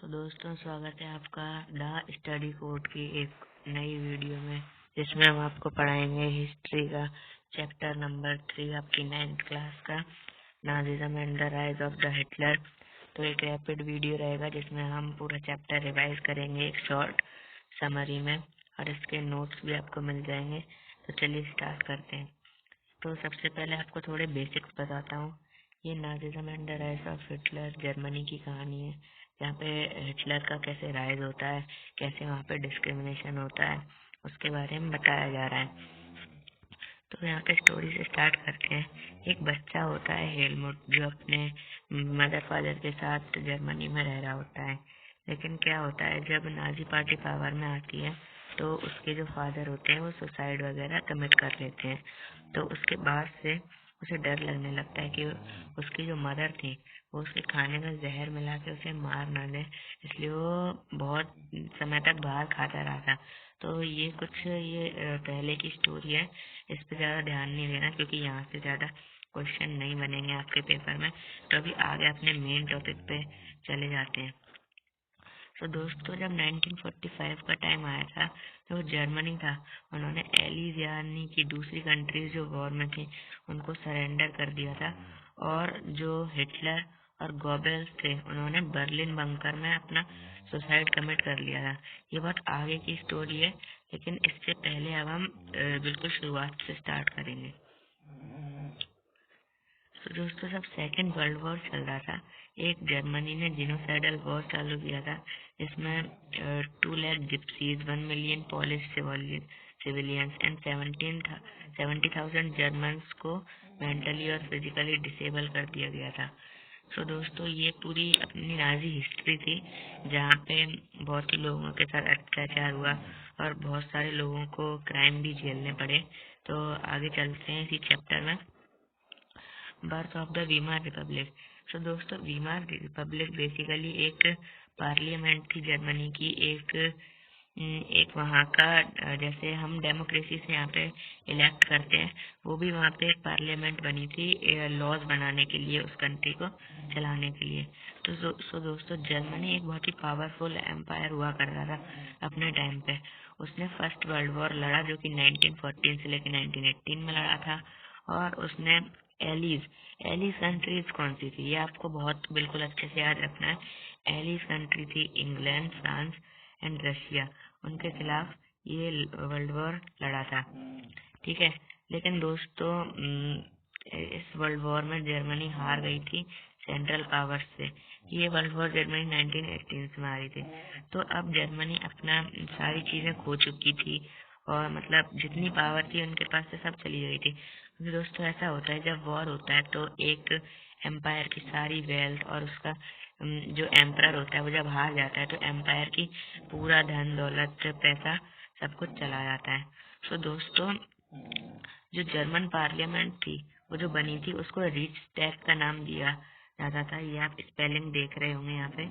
तो दोस्तों स्वागत है आपका द स्टडी कोड की एक नई वीडियो में, जिसमें हम आपको पढ़ाएंगे हिस्ट्री का चैप्टर नंबर 3 आपकी 9th क्लास का, Nazism and the rise of the Hitler. तो एक रैपिड वीडियो रहेगा जिसमें हम पूरा चैप्टर रिवाइज करेंगे एक शॉर्ट समरी में, और इसके नोट्स भी आपको मिल जाएंगे। तो चलिए स्टार्ट करते हैं। तो सबसे पहले आपको थोड़े बेसिक्स बताता हूँ। ये Nazism and the rise of Hitler Germany की कहानी है, जहाँ पे हिटलर का कैसे राइज होता है, कैसे वहाँ पे डिस्क्रिमिनेशन होता है, उसके बारे में बताया जा रहा है। तो यहाँ पे स्टोरी से स्टार्ट करते हैं। एक बच्चा होता है हेलमुट, जो अपने मदर फादर के साथ जर्मनी में रह रहा होता है। लेकिन क्या होता है, जब नाजी पार्टी पावर में आती है तो उसके जो फादर होते हैं वो सुसाइड वगैरह कमिट कर लेते हैं। तो उसके बाद से उसे डर लगने लगता है कि उसकी जो मदर थी वो उसके खाने में जहर मिला के उसे मार ना दे, इसलिए वो बहुत समय तक बाहर खाता रहा था। तो ये पहले की स्टोरी है, इस पे ज़्यादा ध्यान नहीं देना क्योंकि यहाँ से ज़्यादा क्वेश्चन नहीं बनेंगे आपके पेपर में। तो अभी आगे अपने मेन टॉपिक पे चले जाते हैं। तो दोस्तों जब 1945 का टाइम आया था, तो जर्मनी था, उन्होंने एलीज यानी कि दूसरी कंट्रीज जो वॉर में थी उनको सरेंडर कर दिया था। और जो हिटलर और गोबेल्स थे उन्होंने बर्लिन बंकर में अपना सुसाइड कमिट कर लिया था। ये बहुत आगे की स्टोरी है, लेकिन इससे पहले अब हम बिल्कुल शुरुआत से स्टार्ट करेंगे। तो दोस्तों जब सेकेंड वर्ल्ड वॉर चल रहा था, एक जर्मनी ने जीनोसाइडल वॉर चालू किया था, जिसमें 2 lakh gypsies, 1 million polish civilians and 70,000 Germans को मेंटली और फिजिकली डिसेबल कर दिया गया था। तो दोस्तों ये पूरी अपनी नाजी हिस्ट्री थी, जहाँ पे बहुत ही लोगों के साथ अत्याचार हुआ और बहुत सारे लोगों को क्राइम भी झेलने पड़े। तो आगे चलते हैं इसी चैप्टर में। Birth of the Weimar Republic. तो दोस्तों वीमार रिपब्लिक बेसिकली एक पार्लियामेंट थी जर्मनी की, एक वहाँ का जैसे हम डेमोक्रेसी से यहाँ पे इलेक्ट करते हैं, वो भी वहाँ पे एक पार्लियामेंट बनी थी लॉज बनाने के लिए, उस कंट्री को चलाने के लिए। तो दोस्तों जर्मनी एक बहुत ही पावरफुल एम्पायर हुआ कर रहा था अपने टाइम पे। उसने फर्स्ट वर्ल्ड वॉर लड़ा, जो कि 1914 से लेकर 1918 में लड़ा था। और उसने एलीज एलीज कंट्रीज कौन सी थी, ये आपको बहुत बिल्कुल अच्छे से याद रखना है। एलीज कंट्री थी इंग्लैंड, फ्रांस एंड रशिया, उनके खिलाफ ये वर्ल्ड वॉर लड़ा था। ठीक है, लेकिन दोस्तों इस वर्ल्ड वॉर में जर्मनी हार गई थी सेंट्रल पावर से। ये वर्ल्ड वॉर जर्मनी 1918 से हारी थी। तो अब जर्मनी अपना सारी चीजें खो चुकी थी, और मतलब जितनी पावर थी उनके पास से सब चली गई थी। क्योंकि दोस्तों ऐसा होता है, जब वॉर होता है तो एक एम्पायर की सारी वेल्थ और उसका जो एम्परर होता है वो जब हार जाता है तो एम्पायर की पूरा धन दौलत पैसा सब कुछ चला जाता है। सो दोस्तों जो जर्मन पार्लियामेंट थी वो जो बनी थी उसको रिच का नाम दिया जाता था। ये आप स्पेलिंग देख रहे होंगे यहाँ पे,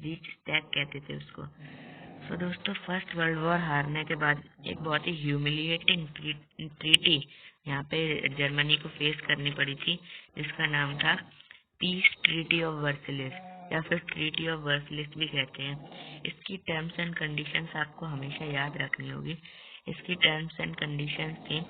रिच कहते थे उसको। सो दोस्तों फर्स्ट वर्ल्ड वॉर हारने के बाद एक बहुत ही ह्यूमिलिएटिंग ट्रीटी यहाँ पे जर्मनी को फेस करनी पड़ी थी, जिसका नाम था पीस ट्रीटी ऑफ वर्सलिस, या फिर ट्रीटी ऑफ वर्सलिस भी कहते हैं। इसकी टर्म्स एंड कंडीशंस आपको हमेशा याद रखनी होगी। इसकी टर्म्स एंड कंडीशंस थी,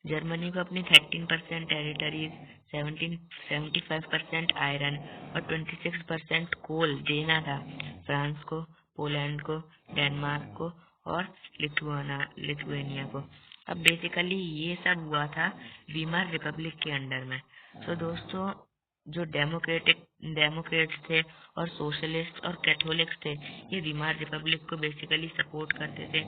जर्मनी को अपनी 13% टेरिटरीज, 75% आयरन और 26% कोल देना था फ्रांस को, पोलैंड को, डेनमार्क को और लिथुआनिया को। अब बेसिकली ये सब हुआ था वीमार रिपब्लिक के अंडर में। सो दोस्तों जो डेमोक्रेट्स थे और सोशलिस्ट और कैथोलिक्स थे, ये वीमार रिपब्लिक को बेसिकली सपोर्ट करते थे।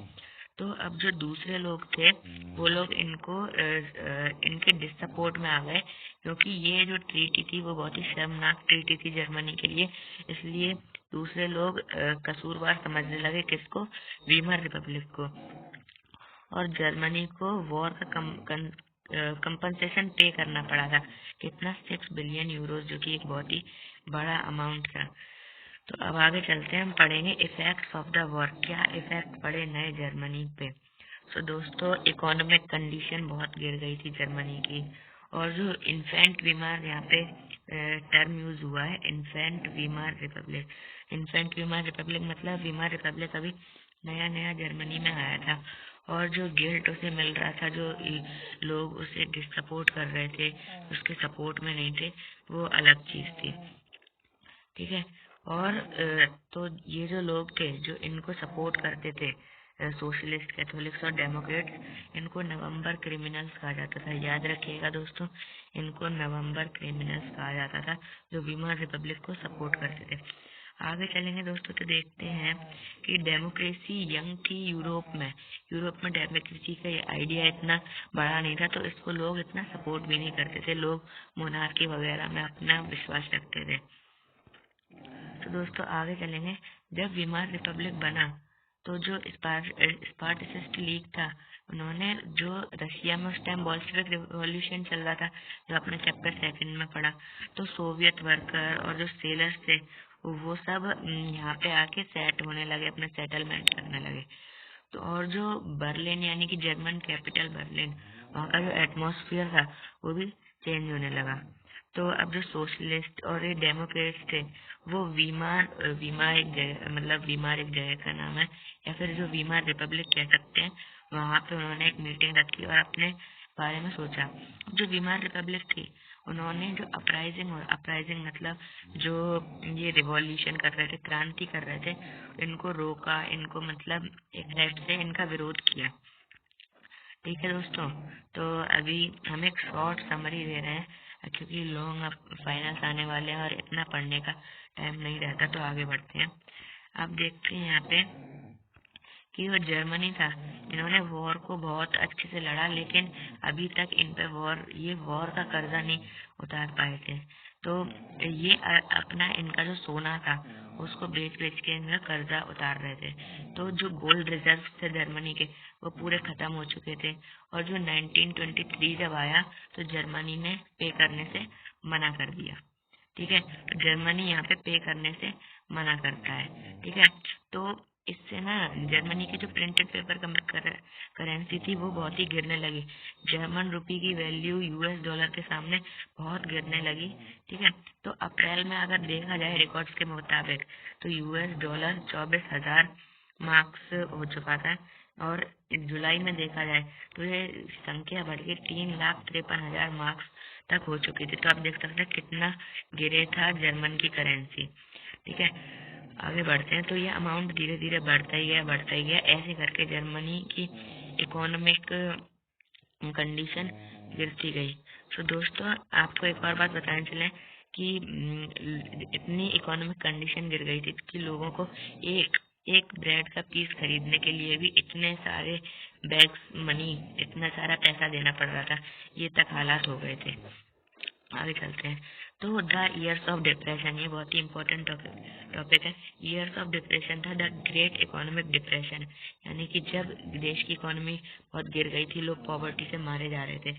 तो अब जो दूसरे लोग थे वो लोग इनके डिससपोर्ट में आ गए, क्योंकि ये जो ट्रीटी थी वो बहुत ही शर्मनाक ट्रीटी थी जर्मनी के लिए। इसलिए दूसरे लोग कसूरवार समझने लगे किसको, वीमर रिपब्लिक को। और जर्मनी को वॉर का कंपनसेशन पे करना पड़ा था। कितना, 6 बिलियन यूरोज, जो कि एक बहुत ही बड़ा अमाउंट था। तो अब आगे चलते हैं, हम पढ़ेंगे इफेक्ट्स ऑफ द वॉर। क्या इफेक्ट पड़े नए जर्मनी पे। सो दोस्तों इकोनॉमिक कंडीशन बहुत गिर गई थी जर्मनी की, और जो इन्फेंट बीमार यहाँ पे टर्म यूज हुआ है, इन्फेंट वीमार रिपब्लिक। इन्फेंट वीमार रिपब्लिक मतलब वीमार रिपब्लिक अभी नया नया जर्मनी में आया था, और जो गिल्ट उसे मिल रहा था, जो लोग उसे सपोर्ट कर रहे थे, उसके सपोर्ट में नहीं थे, वो अलग चीज थी। ठीक है। और तो ये जो लोग थे जो इनको सपोर्ट करते थे, सोशलिस्ट, कैथोलिक्स और डेमोक्रेट्स, इनको नवंबर क्रिमिनल्स कहा जाता था। याद रखिएगा दोस्तों, इनको नवंबर क्रिमिनल्स कहा जाता था, जो वीमर रिपब्लिक को सपोर्ट करते थे। आगे चलेंगे दोस्तों तो देखते हैं कि डेमोक्रेसी यंग थी यूरोप में डेमोक्रेसी का आइडिया इतना बड़ा नहीं था, तो इसको लोग इतना सपोर्ट भी नहीं करते थे, लोग मोनार्की वगैरह में अपना विश्वास रखते थे। तो दोस्तों आगे चलेंगे। जब वीमार रिपब्लिक बना तो जो स्पार्टिसिस्ट लीग था, उन्होंने जो रशिया में उस टाइम बोल्शेविक रिवॉल्यूशन चल रहा था, जो आपने चैप्टर 2 में पढ़ा, तो सोवियत वर्कर और जो सेलर्स थे वो सब यहाँ पे आके सेट होने लगे, अपने सेटलमेंट करने लगे। तो और जो बर्लिन यानी कि जर्मन कैपिटल बर्लिन, वहाँ का जो एटमॉस्फेयर था वो भी चेंज होने लगा। तो अब जो सोशलिस्ट और ये डेमोक्रेट्स थे, वो वीमार एक जगह का नाम है, या फिर जो वीमार रिपब्लिक कह सकते हैं, वहाँ पे उन्होंने एक मीटिंग रखी और अपने बारे में सोचा। जो वीमार रिपब्लिक थी, उन्होंने जो अपराइजिंग मतलब जो ये रिवॉल्यूशन कर रहे थे, क्रांति कर रहे थे, इनको रोका, इनको मतलब एक टाइप से इनका विरोध किया। ठीक है दोस्तों, तो अभी हम एक शॉर्ट समरी दे रहे हैं, क्योंकि लॉन्ग अब फाइनल्स आने वाले हैं और इतना पढ़ने का टाइम नहीं रहता, तो आगे बढ़ते हैं। अब देखते हैं यहाँ पे कि वो जर्मनी था, इन्होंने वॉर को बहुत अच्छे से लड़ा, लेकिन अभी तक इन पे ये वॉर का कर्जा नहीं उतार पाए थे। तो ये अपना इनका जो सोना था उसको बेच बेच के इनका कर्जा उतार रहे थे। तो जो गोल्ड रिजर्व थे जर्मनी के, वो पूरे खत्म हो चुके थे, और जो 1923 जब आया तो जर्मनी ने पे करने से मना कर दिया। ठीक है, तो जर्मनी यहाँ पे करने से मना करता है। ठीक है, तो इससे ना जर्मनी की जो प्रिंटेड पेपर करेंसी थी वो बहुत ही गिरने लगी। जर्मन रुपी की वैल्यू यूएस डॉलर के सामने बहुत गिरने लगी। ठीक है, तो अप्रैल में अगर देखा जाए रिकॉर्ड्स के मुताबिक, तो यूएस डॉलर 24,000 मार्क्स हो चुका था, और जुलाई में देखा जाए तो ये संख्या बढ़ के 3,53,000 मार्क्स तक हो चुकी थी। तो आप देख सकते हैं कितना गिरे था जर्मन की करेंसी। ठीक है, आगे बढ़ते हैं। तो ये अमाउंट धीरे धीरे बढ़ता ही गया, ऐसे करके जर्मनी की इकोनॉमिक कंडीशन गिरती गई। तो दोस्तों आपको एक और बात बताने चले कि इतनी इकोनॉमिक कंडीशन गिर गई थी कि लोगों को एक एक ब्रेड का पीस खरीदने के लिए भी इतने सारे बैग्स मनी, इतना सारा पैसा देना पड़ रहा था, ये तक हालात हो गए थे। आगे चलते हैं। तो द ईयर्स ऑफ डिप्रेशन, ये बहुत ही इंपॉर्टेंट टॉपिक है। ईयर्स ऑफ डिप्रेशन था द ग्रेट इकोनॉमिक डिप्रेशन, यानी कि जब देश की इकोनॉमी बहुत गिर गई थी, लोग पॉवर्टी से मारे जा रहे थे।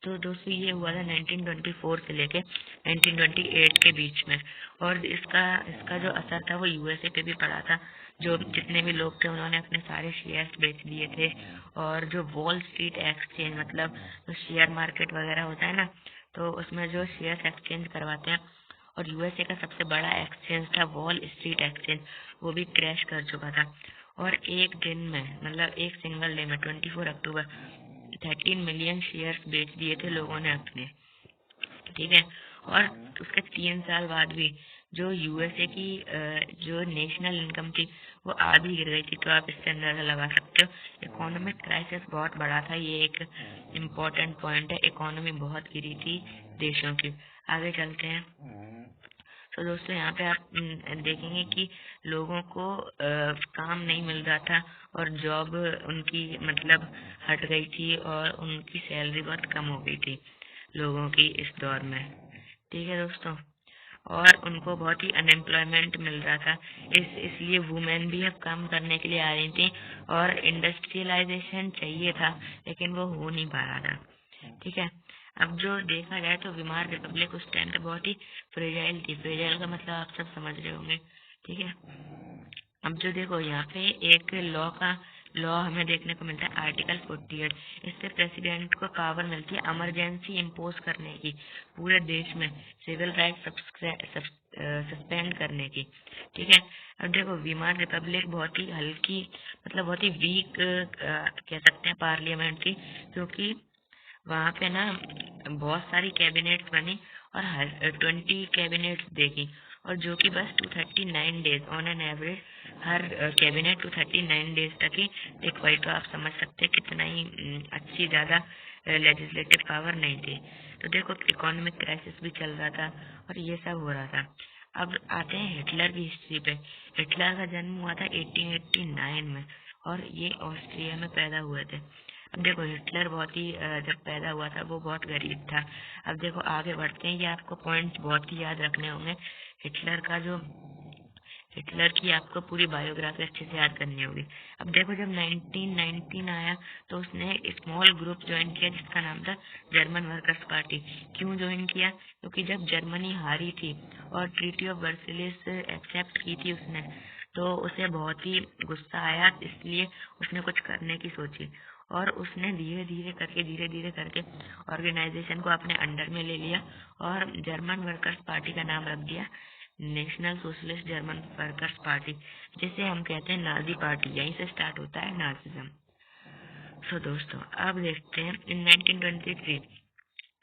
तो दोस्तों ये हुआ था 1924 से लेके 1928 के बीच में, और इसका जो असर था वो यूएसए पे भी पड़ा था। जो जितने भी लोग थे उन्होंने अपने सारे शेयर्स बेच दिए थे, और जो वॉल स्ट्रीट एक्सचेंज मतलब जो शेयर मार्केट वगैरह होता है ना, तो उसमें जो शेयर एक्सचेंज करवाते हैं, और यूएसए का सबसे बड़ा एक्सचेंज था वॉल स्ट्रीट एक्सचेंज, वो भी क्रैश कर चुका था। और एक दिन में मतलब एक सिंगल डे में 24 अक्टूबर 13 मिलियन शेयर्स बेच दिए थे लोगों ने अपने। ठीक है, और उसके 3 साल बाद भी जो यूएसए की जो नेशनल इनकम थी वो आधी गिर गई थी। तो आप इससे अंदाजा लगा सकते हो इकोनॉमिक क्राइसिस बहुत बड़ा था। ये एक इम्पोर्टेंट पॉइंट है, इकोनॉमी बहुत गिरी थी देशों की। आगे चलते हैं। तो दोस्तों यहाँ पे आप देखेंगे कि लोगों को काम नहीं मिल रहा था, और जॉब उनकी मतलब हट गई थी, और उनकी सैलरी बहुत कम हो गई थी लोगों की इस दौर में। ठीक है दोस्तों, और उनको बहुत ही अनएम्प्लॉयमेंट मिल रहा था, इसलिए वुमेन भी अब काम करने के लिए आ रही थी, और इंडस्ट्रियलाइजेशन चाहिए था लेकिन वो हो नहीं पा रहा था। ठीक है, अब जो देखा जाए तो वीमार रिपब्लिक उस टाइम पे बहुत ही फ्रेजाइल थी। फ्रेजाइल का मतलब आप सब समझ रहे होंगे। ठीक है, अब जो देखो यहाँ पे एक लॉ का लॉ हमें देखने को मिलता है आर्टिकल 48। इससे प्रेसिडेंट को पावर मिलती है इमरजेंसी इम्पोज करने की, पूरे देश में सिविल राइट सस्पेंड करने की। ठीक है। अब देखो वीमार रिपब्लिक बहुत ही हल्की, मतलब बहुत ही वीक कह सकते हैं पार्लियामेंट थी, क्योंकि वहाँ पे ना बहुत सारी कैबिनेट्स बनी और हर 20 कैबिनेट्स देखी, और जो कि बस 239 days on an average her cabinet 239 days तक ही टिक पाई। तो आप समझ सकते हैं कितना ही अच्छी ज़्यादा लेजिस्लेटिव पावर नहीं थी। तो देखो इकोनॉमिक क्राइसिस भी चल रहा था और ये सब हो रहा था। अब आते हैं हिटलर की हिस्ट्री पे। हिटलर का जन्म हुआ था 1889 में, और ये ऑस्ट्रिया में पैदा हुए थे। अब देखो हिटलर बहुत ही जब पैदा हुआ था वो बहुत गरीब था। अब देखो आगे बढ़ते हैं, ये आपको पॉइंट्स बहुत ही याद रखने होंगे। हिटलर का जो हिटलर की आपको पूरी बायोग्राफी अच्छे से याद करनी होगी। अब देखो जब 1919 आया तो उसने स्मॉल ग्रुप ज्वाइन किया जिसका नाम था जर्मन वर्कर्स पार्टी। क्यों ज्वाइन किया? क्योंकि जब जर्मनी हारी थी और ट्रीटी ऑफ वर्सलिस एक्सेप्ट की थी उसने, तो उसे बहुत ही गुस्सा आया, इसलिए उसने कुछ करने की सोची, और उसने धीरे धीरे करके ऑर्गेनाइजेशन को अपने अंडर में ले लिया और जर्मन वर्कर्स पार्टी का नाम रख दिया national socialist German workers party, जिसे हम कहते हैं नाजी पार्टी। यहीं से स्टार्ट होता है नाजिज्म। सो दोस्तों अब देखते हैं इन 1923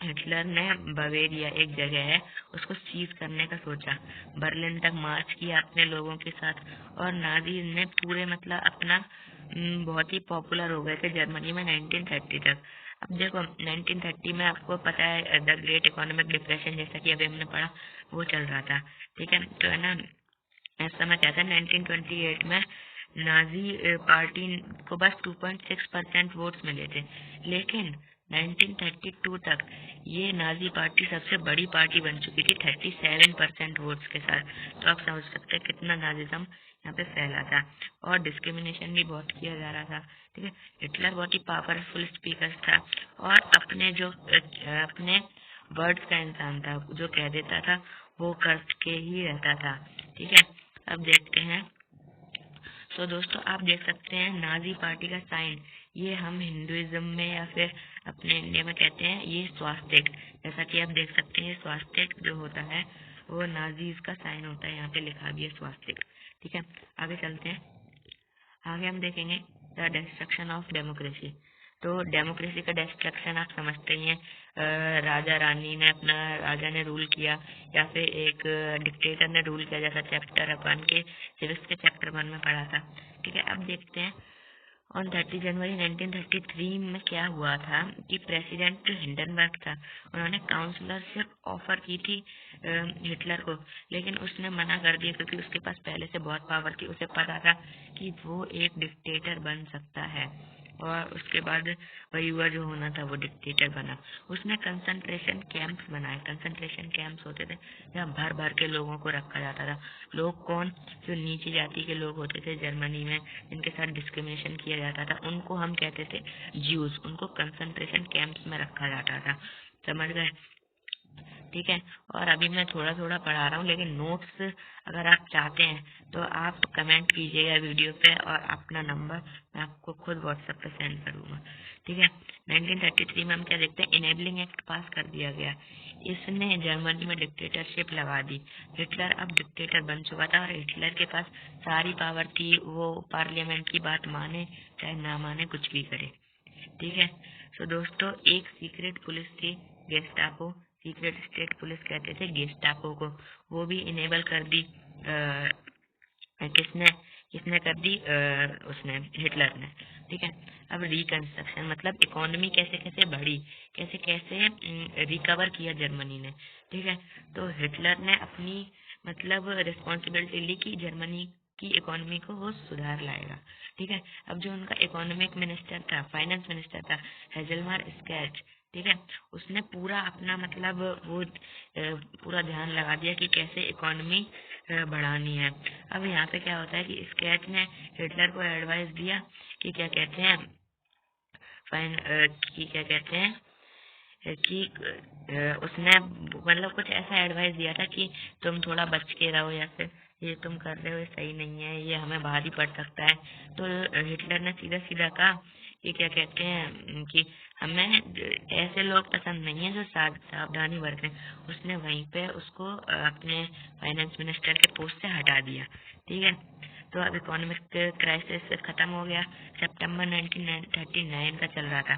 हिटलर ने बवेरिया एक जगह है उसको सीज करने का सोचा। बर्लिन तक मार्च किया अपने लोगों के साथ, और नाजी ने पूरे मतलब अपना बहुत ही पॉपुलर हो गए थे जर्मनी में 1930 तक। अब देखो 1930 में आपको पता है द ग्रेट इकोनॉमिक डिप्रेशन, जैसा कि अभी हमने पढ़ा, वो चल रहा था। ठीक है, तो है ना, इस समय क्या था 1928 में नाजी पार्टी को बस 2.6% वोट्स मिले थे, लेकिन 1932 तक ये नाजी पार्टी सबसे बड़ी पार्टी बन चुकी थी 37% वोट्स के साथ। तो आप समझ सकते हैं कितना नाजिज्म यहाँ पे फैला था, और डिस्क्रिमिनेशन भी बहुत किया जा रहा था। ठीक है, हिटलर बहुत ही पावरफुल स्पीकर था और अपने जो अपने वर्ड्स का इंसान था, जो कह देता था वो करके ही रहता था। ठीक है, अब देखते हैं। सो दोस्तों आप देख सकते हैं नाजी पार्टी का साइन, ये हम हिंदुइज्म में या फिर अपने इंडिया में कहते हैं ये स्वास्तिक। जैसा कि आप देख सकते हैं स्वास्तिक जो होता है वो नाजीज का साइन होता है, यहाँ पे लिखा भी है स्वास्तिक। ठीक है, आगे चलते हैं। आगे हम देखेंगे द डिस्ट्रक्शन ऑफ डेमोक्रेसी। तो डेमोक्रेसी का डिस्ट्रक्शन आप समझते ही हैं, राजा रानी ने अपना राजा ने रूल किया या फिर एक डिक्टेटर ने रूल किया, जैसा चैप्टर अपन के सिविक्स के चैप्टर 1 में पढ़ा था। ठीक है, अब देखते हैं ऑन 30 जनवरी 1933 में क्या हुआ था कि प्रेसिडेंट हिंडनबर्ग था, उन्होंने काउंसलरशिप ऑफर की थी हिटलर को, लेकिन उसने मना कर दिया क्योंकि उसके पास पहले से बहुत पावर थी। उसे पता था कि वो एक डिक्टेटर बन सकता है, और उसके बाद वही हुआ जो होना था, वो डिक्टेटर बना। उसने कंसंट्रेशन कैंप्स बनाए। कंसंट्रेशन कैंप्स होते थे जहाँ भर भर के लोगों को रखा जाता था। लोग कौन? जो नीची जाति के लोग होते थे जर्मनी में, जिनके साथ डिस्क्रिमिनेशन किया जाता था, उनको हम कहते थे ज्यूज। उनको कंसंट्रेशन कैंप्स में रखा जाता था। समझ गए? ठीक है, और अभी मैं थोड़ा थोड़ा पढ़ा रहा हूँ, लेकिन नोट्स अगर आप चाहते हैं तो आप कमेंट कीजिएगा वीडियो पे, और अपना नंबर मैं आपको खुद व्हाट्सएप पे सेंड करूँगा। ठीक है, 1933 में हम क्या देखते हैं, इनेबलिंग एक्ट पास कर दिया गया। इसने जर्मनी में डिक्टेटरशिप लगा दी। हिटलर अब डिक्टेटर बन चुका था और हिटलर के पास सारी पावर थी, वो पार्लियामेंट की बात माने चाहे ना माने, कुछ भी करे। ठीक है, तो दोस्तों एक सीक्रेट पुलिस थी गेस्टापो, सीक्रेट स्टेट पुलिस कहते थे गेस्टापो को, वो भी इनेबल कर दी। किसने किसने कर दी? उसने, हिटलर ने। ठीक है, अब रिकंस्ट्रक्शन मतलब इकोनॉमी कैसे कैसे बढ़ी, कैसे कैसे रिकवर किया जर्मनी ने। ठीक है, तो हिटलर ने अपनी मतलब रिस्पॉन्सिबिलिटी ली कि जर्मनी की इकोनॉमी को वो सुधार लाएगा। ठीक है, अब जो उनका इकोनॉमिक मिनिस्टर था, फाइनेंस मिनिस्टर था, हेजलमार स्केच। ठीक है, उसने पूरा अपना मतलब वो पूरा ध्यान लगा दिया कि कैसे इकोनॉमी बढ़ानी है। अब यहाँ पे क्या होता है कि स्केच ने हिटलर को एडवाइस दिया कि क्या कहते हैं, कि क्या कहते हैं कि उसने मतलब कुछ ऐसा एडवाइस दिया था कि तुम थोड़ा बच के रहो या फिर ये तुम कर रहे हो ये सही नहीं है, ये हमें भारी पड़ सकता है। तो हिटलर ने सीधा सीधा कहा कि क्या कहते हैं कि हमें ऐसे लोग पसंद नहीं है जो सावधानी बरतें। उसने वहीं पे उसको अपने फाइनेंस मिनिस्टर के पोस्ट से हटा दिया। ठीक है, तो अब इकोनॉमिक क्राइसिस खत्म हो गया। सितंबर 1939 का चल रहा था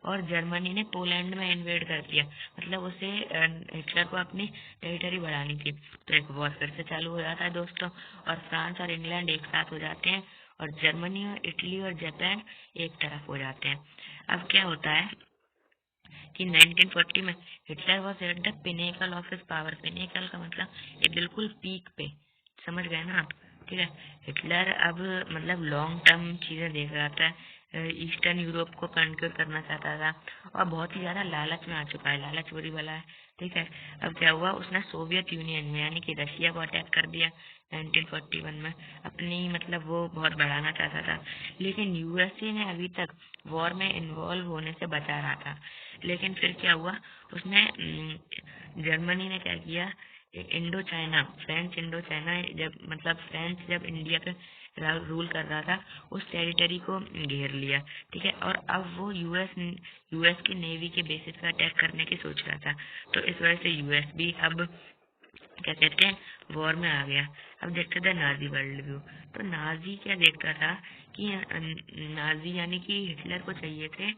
और जर्मनी ने पोलैंड में इन्वेड कर दिया, मतलब उसे हिटलर को अपनी टेरिटरी बढ़ानी थी। तो एक वॉर फिर से चालू हो जाता है दोस्तों, और फ्रांस और इंग्लैंड एक साथ हो जाते हैं और जर्मनी और इटली और जापान एक तरफ हो जाते हैं। अब क्या होता है कि 1940 में Hitler was at the pinnacle of his power. Pinnacle का मतलब ये बिल्कुल पीक पे, समझ गए ना आप। ठीक है, हिटलर अब मतलब लॉन्ग टर्म चीजें देख रहा था, ईस्टर्न यूरोप को कंक्योर करना चाहता था और बहुत ही ज्यादा लालच में आ चुका है। लालच बुरी बला है। ठीक है, अब क्या हुआ, उसने सोवियत यूनियन में यानी कि रशिया को अटैक कर दिया 1941 में। अपनी मतलब वो बहुत बढ़ाना चाहता था, लेकिन यूएसए ने अभी तक वॉर में इन्वॉल्व होने से बचा रहा था। लेकिन फिर क्या हुआ, उसने जर्मनी ने क्या किया, Indo China, French Indo China, जब मतलब फ्रेंच जब इंडिया पे रूल कर रहा था, उस टेरिटरी को घेर लिया। ठीक है, और अब वो यूएस की नेवी के बेसिस पे अटैक करने की सोच रहा था। तो इस वजह से यूएस भी अब क्या कहते हैं वॉर में आ गया। अब देखते थे नाजी वर्ल्ड व्यू। तो नाजी क्या देखता था कि नाजी यानी कि हिटलर को चाहिए थे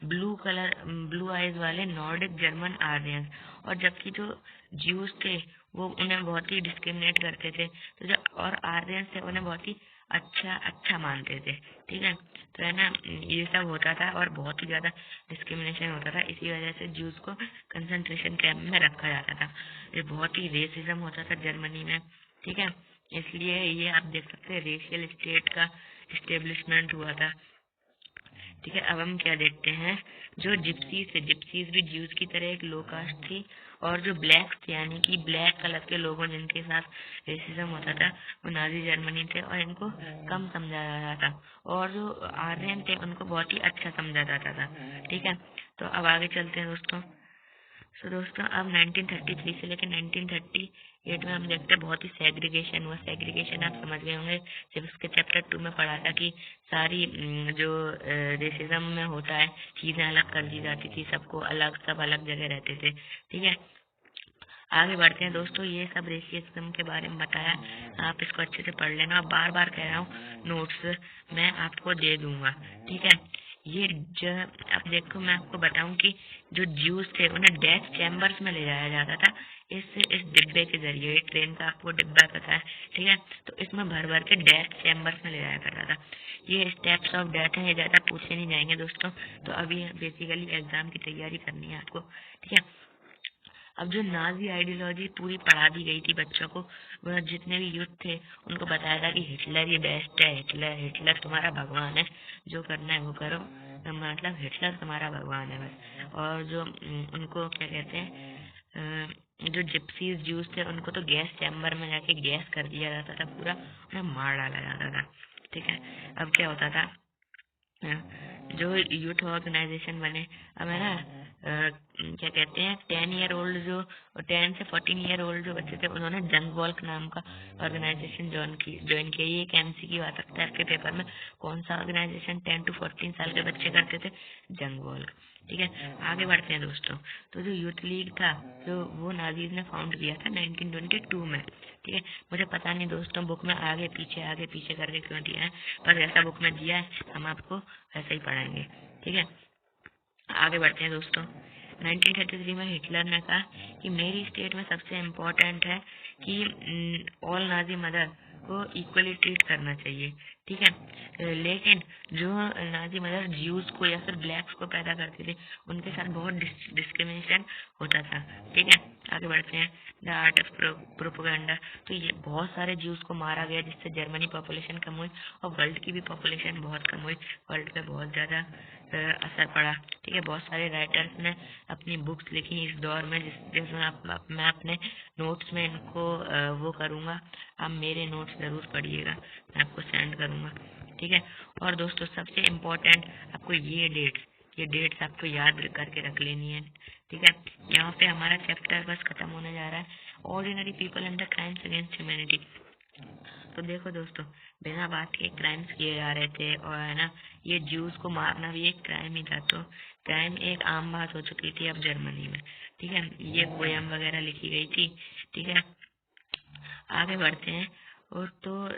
ब्लू आइज वाले नॉर्डिक जर्मन आर्यंस, और जबकि जो ज्यूज थे वो उन्हें बहुत ही डिस्क्रिमिनेट करते थे, तो जो और आर्यंस थे उन्हें बहुत ही अच्छा अच्छा मानते थे। ठीक है, तो है ना, ये सब होता था और बहुत ही ज्यादा डिस्क्रिमिनेशन होता था। इसी वजह से ज्यूज को कंसंट्रेशन कैंप में रखा जाता था। ये बहुत ही रेसिज्म होता था जर्मनी में। ठीक है, इसलिए ये आप देख सकते हैं रेशियल स्टेट का इस्टेब्लिशमेंट हुआ था। ठीक है, अब हम क्या देखते हैं, जो जिप्सीज थे, जिप्सीज भी ज्यूज की तरह एक लो कास्ट थी, और जो ब्लैक्स थे यानी कि ब्लैक कलर के लोगों जिनके साथ रेसिज्म होता था वो नाजी जर्मनी थे और इनको कम समझा जाता था, और जो आर्यन थे उनको बहुत ही अच्छा समझा जाता था। ठीक है, तो अब आगे चलते हैं दोस्तों। सो दोस्तों अब 1933 से लेकर 1938 में हम देखते हैं बहुत ही सेग्रीगेशन हुआ। सेग्रीगेशन आप समझ गए होंगे, जब उसके चैप्टर 2 में पढ़ा था कि सारी जो रेसिज्म में होता है चीजें अलग कर दी जाती थी, सबको अलग, सब अलग जगह रहते थे। ठीक है, आगे बढ़ते हैं दोस्तों। ये सब रेसिज्म के बारे में बताया, आप इसको अच्छे से पढ़ लेना। बार बार कह रहा हूँ, नोट्स मैं आपको दे दूंगा। ठीक है, ये जो अब देखो मैं आपको बताऊं कि जो ज्यूस थे उन्हें डेथ चैम्बर्स में ले जाया जाता था, इस डिब्बे के जरिए। ट्रेन का आपको डिब्बा पता है, ठीक है, तो इसमें भर भर के डेथ चैम्बर्स में ले जाया करता था। ये स्टेप्स ऑफ डेथ है, ये ज्यादा पूछे नहीं जाएंगे दोस्तों। तो अभी बेसिकली एग्जाम की तैयारी करनी है आपको। ठीक है, अब जो नाजी आइडियोलॉजी पूरी पढ़ा दी गई थी बच्चों को, वह जितने भी यूथ थे उनको बताया था कि हिटलर ही बेस्ट है, हिटलर हिटलर तुम्हारा भगवान है, जो करना है वो करो, मतलब हिटलर तुम्हारा भगवान है बस। और जो उनको क्या कहते हैं, जो जिप्सीज ज्यूस थे उनको तो गैस चैम्बर में जाके गैस कर दिया जाता था, पूरा उन्हें मार डाला जाता था। ठीक है, अब क्या होता था, जो यूथ ऑर्गेनाइजेशन बने, अब है ना, क्या कहते हैं 10 ईयर ओल्ड जो 10 से 14 ईयर ओल्ड जो बच्चे थे उन्होंने जंग वॉल्क नाम का ऑर्गेनाइजेशन ज्वाइन किया। ये एक एमसीक्यू आ सकता है आपके पेपर में, कौन सा ऑर्गेनाइजेशन 10 to 14 साल के बच्चे करते थे, जंग वॉल्क। ठीक है, आगे बढ़ते हैं दोस्तों। तो जो यूथ लीग था, जो वो नाजीज ने फाउंड किया था 1922 में। ठीक है, मुझे पता नहीं दोस्तों बुक में आगे पीछे करके क्यों दिया है, पर जैसा बुक में दिया है हम आपको वैसे ही पढ़ाएंगे। ठीक है, आगे बढ़ते हैं दोस्तों। 1933 में हिटलर ने कहा कि मेरी स्टेट में सबसे इम्पोर्टेंट है कि ऑल नाजी मदर को इक्वली ट्रीट करना चाहिए। ठीक है, लेकिन जो नाजी मदर ज्यूज को या फिर ब्लैक्स को पैदा करती थी उनके साथ बहुत डिस्क्रिमिनेशन होता था। ठीक है, आगे बढ़ते हैं। The art of propaganda. तो ये बहुत सारे ज्यूज को मारा गया जिससे जर्मनी पॉपुलेशन कम हुई और वर्ल्ड की भी पॉपुलेशन बहुत कम हुई, वर्ल्ड पे बहुत ज्यादा असर पड़ा। ठीक है, बहुत सारे राइटर्स ने अपनी बुक्स लिखी इस दौर में, जिसमें मैं अपने नोट्स में इनको वो करूँगा, आप मेरे नोट्स ज़रूर पढ़िएगा, मैं आपको सेंड करूँगा। ठीक है, और दोस्तों सबसे इम्पोर्टेंट आपको ये डेट्स आपको याद करके रख लेनी है। ठीक है, यहाँ पे हमारा चैप्टर बस खत्म होने जा रहा है, ordinary people and the crimes against humanity. तो देखो दोस्तों, बिना बात के क्राइम्स किए जा रहे थे, और है ना, ये ज्यूज को मारना भी एक क्राइम ही था। तो क्राइम एक आम बात हो चुकी थी अब जर्मनी में। ठीक है, ये पोयम वगैरह लिखी गई थी। ठीक है, आगे बढ़ते हैं। और तो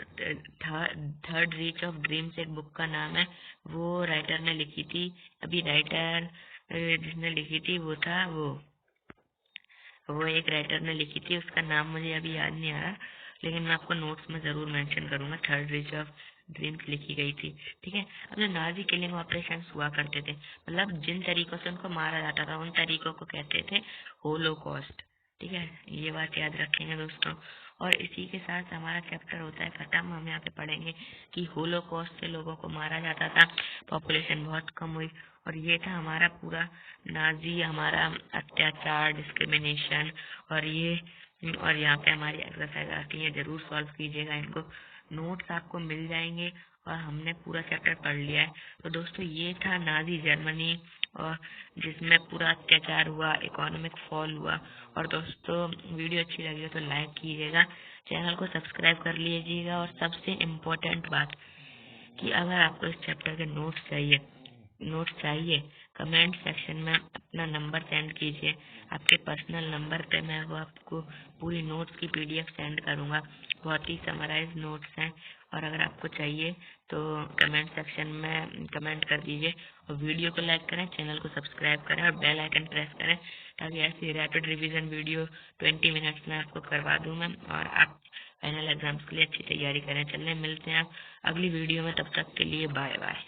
थर्ड रीच ऑफ ड्रीम्स एक बुक का नाम है, वो राइटर ने लिखी थी। अभी राइटर जिसने लिखी थी वो एक राइटर ने लिखी थी, उसका नाम मुझे अभी याद नहीं आ रहा, लेकिन मैं आपको नोट्स में जरूर मेंशन करूंगा। थर्ड रीच ऑफ ड्रीम्स लिखी गई थी। ठीक है, अब जो नाजी किलिंग ऑपरेशन हुआ करते थे, मतलब जिन तरीकों से उनको मारा जाता था, उन तरीकों को कहते थे होलोकॉस्ट। ठीक है, ये बात याद रखेंगे दोस्तों। और इसी के साथ हमारा चैप्टर होता है खत्म। हम यहाँ पे पढ़ेंगे कि होलोकॉस्ट से लोगों को मारा जाता था, पॉपुलेशन बहुत कम हुई, और ये था हमारा पूरा नाजी, हमारा अत्याचार, डिस्क्रिमिनेशन। और यहाँ पे हमारी एक्सरसाइज आती है, जरूर सॉल्व कीजिएगा इनको। नोट्स आपको मिल जाएंगे, और हमने पूरा चैप्टर पढ़ लिया है। तो दोस्तों, ये था नाजी जर्मनी, और जिसमें पूरा अत्याचार हुआ, इकोनॉमिक फॉल हुआ। और दोस्तों, वीडियो अच्छी लगी हो तो लाइक कीजिएगा, चैनल को सब्सक्राइब कर लीजिएगा। और सबसे इम्पोर्टेंट बात, कि अगर आपको इस चैप्टर के नोट्स चाहिए, कमेंट सेक्शन में अपना नंबर सेंड कीजिए। आपके पर्सनल नंबर पे मैं वो आपको पूरी नोट्स की पीडीएफ सेंड करूँगा। बहुत ही समराइज नोट्स हैं, और अगर आपको चाहिए तो कमेंट सेक्शन में कमेंट कर दीजिए। और वीडियो को लाइक करें, चैनल को सब्सक्राइब करें, और बेल आइकन प्रेस करें, ताकि ऐसी रैपिड रिवीजन वीडियो 20 मिनट्स में आपको करवा दूँ मैं, और आप फाइनल एग्जाम्स के लिए अच्छी तैयारी करें। चलिए, मिलते हैं आप अगली वीडियो में, तब तक के लिए बाय बाय।